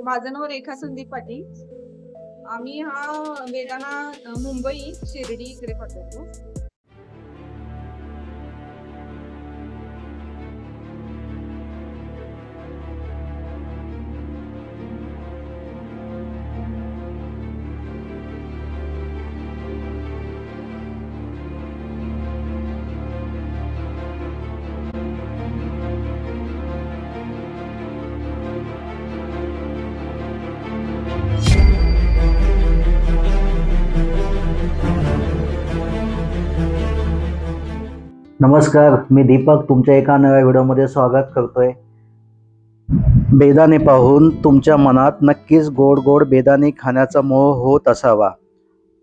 माझं नाव रेखा संदीप पाटील. आम्ही हा वेदाना मुंबई शिर्डी इकडे पाठवतो. नमस्कार, मी दीपक तुमच्या एका नव्या व्हिडिओमध्ये स्वागत करतोय. बेदाणे पाहून तुमच्या मनात नक्कीच गोड गोड बेदाणे खाण्याचा मोह होत असावा.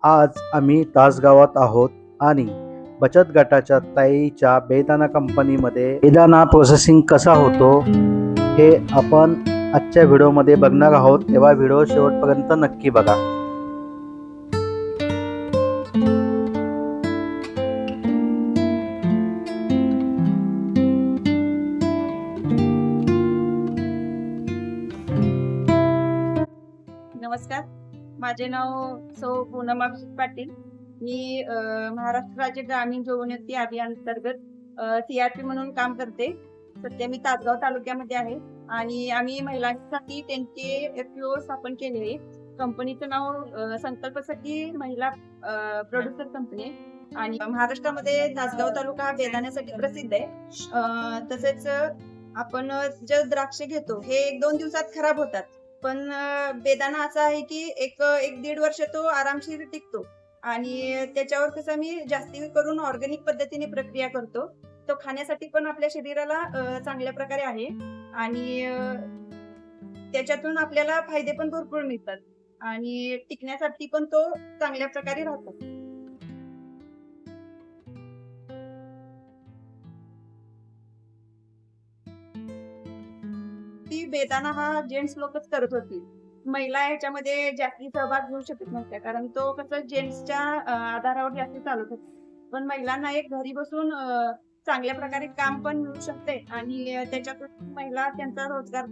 आज आम्ही तासगावात आहोत आणि बचत गटाच्या ताईच्या बेदाणा कंपनीमध्ये बेदाणा प्रोसेसिंग कसा होतो हे आपण आजच्या व्हिडिओमध्ये बघणार आहोत. तेव्हा व्हिडिओ शेवटपर्यंत नक्की बघा. नमस्कार, माझे नाव सौ पूनम अभिजित पाटील. मी महाराष्ट्र राज्य ग्रामीण जीवनोन्नती अभियान अंतर्गत CRP म्हणून काम करते. सध्या मी तासगाव तालुक्यामध्ये आहे आणि आम्ही महिलांसाठी 10K FPO स्थापन केले आहे. कंपनीचं नाव संकल्प सखी महिला प्रोड्युसर कंपनी आहे आणि महाराष्ट्रामध्ये तासगाव तालुका हा बेदाण्यासाठी प्रसिद्ध आहे. तसेच आपण जे द्राक्ष घेतो हे 1-2 दिवसात खराब होतात, पण बेदाणा असा आहे की एक 1-1.5 वर्ष तो आरामशीर टिकतो आणि त्याच्यावर कसं मी जास्ती करून ऑर्गॅनिक पद्धतीने प्रक्रिया करतो. तो खाण्यासाठी पण आपल्या शरीराला चांगल्या प्रकारे आहे आणि त्याच्यातून आपल्याला फायदे पण भरपूर मिळतात आणि टिकण्यासाठी पण तो चांगल्या प्रकारे राहतो. बेदाणा हा जेंट्स लोकच करत होती. महिला ह्याच्यामध्ये जास्ती सहभाग घेऊ शकत नव्हत्या, कारण तो कसं जेंट्सच्या आधारावर जास्ती चालत होता. पण महिलांना एक घरी बसून चांगल्या प्रकारे काम पण मिळू शकते आणि त्याच्यातून महिला त्यांचा रोजगार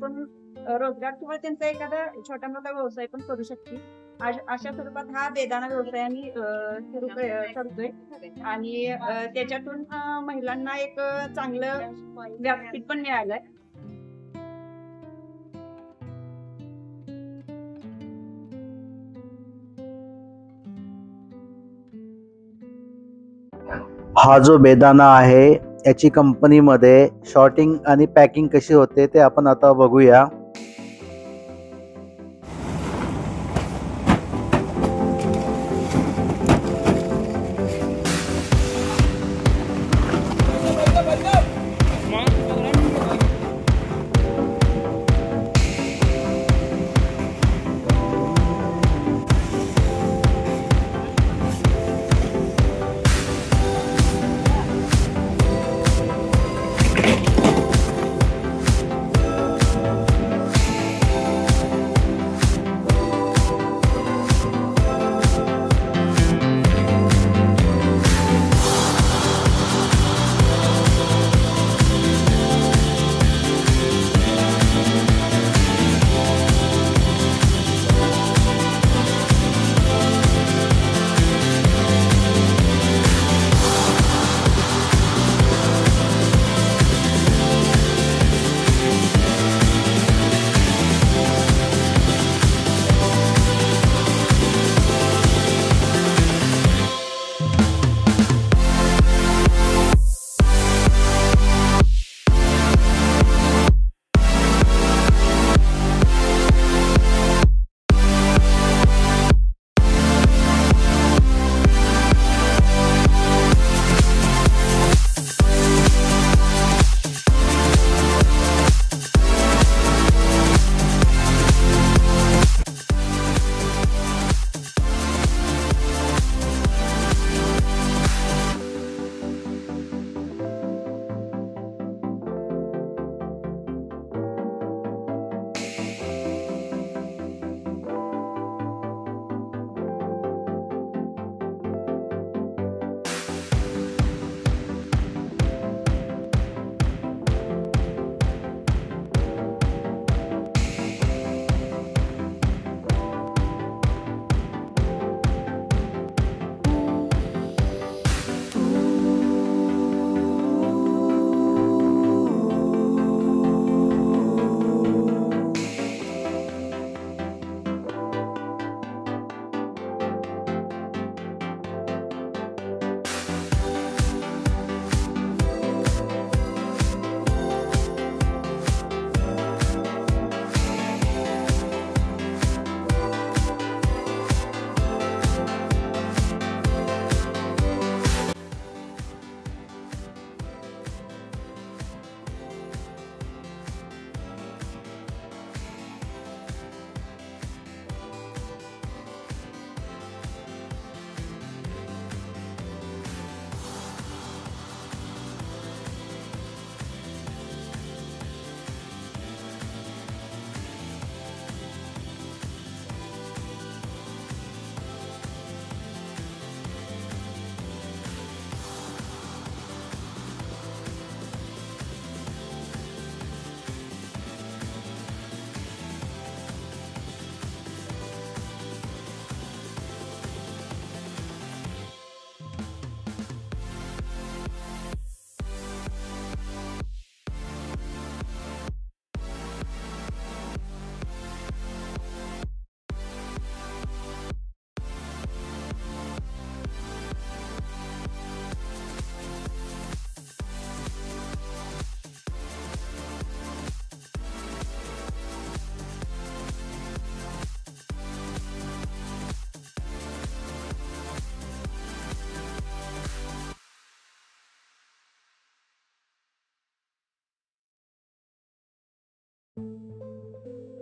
किंवा त्यांचा एखादा छोटा मोठा व्यवसाय पण करू शकते. अशा स्वरूपात हा बेदाणा व्यवसाय आम्ही सुरू करतोय आणि त्याच्यातून महिलांना एक चांगलं व्यासपीठ पण मिळालंय. हा जो बेदाणा आहे याची कंपनीमध्ये शॉर्टिंग आणि पॅकिंग कशी होते ते आपण आता बघूया.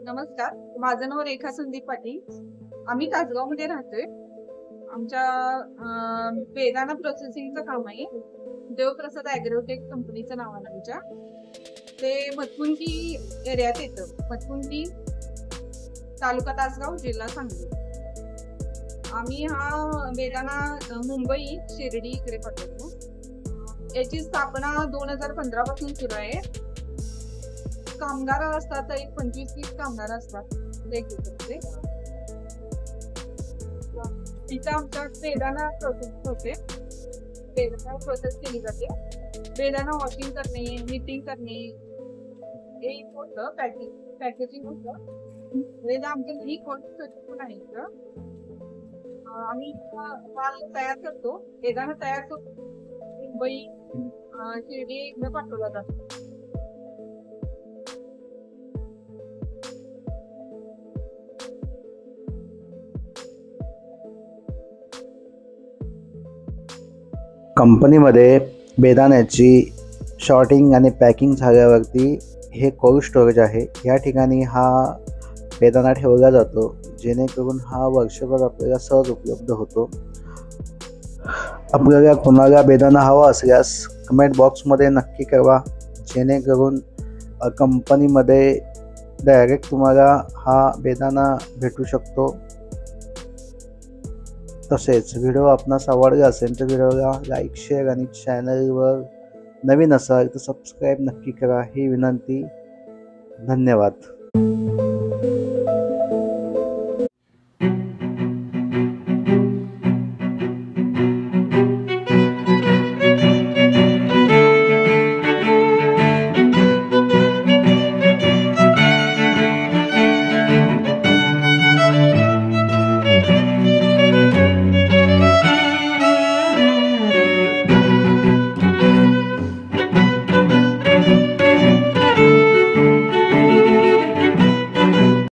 नमस्कार, माझं नाव रेखा संदीप पाटील. आम्ही तासगाव मध्ये राहतोय. आमच्या बेदाना प्रोसेसिंगचं काम आहे. देवप्रसाद ॲग्रोटेक कंपनीचं नाव आहे आमच्या. ते मतकुंटी एरियात येतं. मतकुंटी तालुका तासगाव, जिल्हा सांगली. आम्ही हा बेदाना मुंबई शिर्डी इकडे पाठवतो. याची स्थापना 2015 पासून सुरू आहे. कामगार असतात, एक 25-30 कामगार असतात रेग्युलरचे. तिथं आमच्या बेदाना प्रोसेस होते. बेदाना प्रोसेस केली जाते. बेदाना वॉशिंग करणे, नीटिंग करणे, हे होतं. पॅकेजिंग होतं. बेदाना आमच्या घरी कोल्ड पण आहे इथं. आम्ही माल तयार करतो. बेदाना तयार करतो. मुंबई शिर्डी इकडे पाठवला जातो. कंपनीमध्ये बेदाण्याची शॉर्टिंग आणि पॅकिंग झाल्यावरती हे कोल्ड स्टोरेज आहे. या ठिकाणी हा बेदाणा ठेवला जातो, जेणेकरून हा वर्षभर आपल्याला सहज उपलब्ध होतो. आपल्याला कोणाला बेदाणा हवा असल्यास कमेंट बॉक्समध्ये नक्की कळवा, जेणेकरून कंपनीमध्ये डायरेक्ट तुम्हाला हा बेदाणा भेटू शकतो. तसेच व्हिडिओ आपणास आवडला असेल तर व्हिडिओला लाईक, शेअर आणि चॅनलवर नवीन असाल तर सबस्क्राईब नक्की करा ही विनंती. धन्यवाद.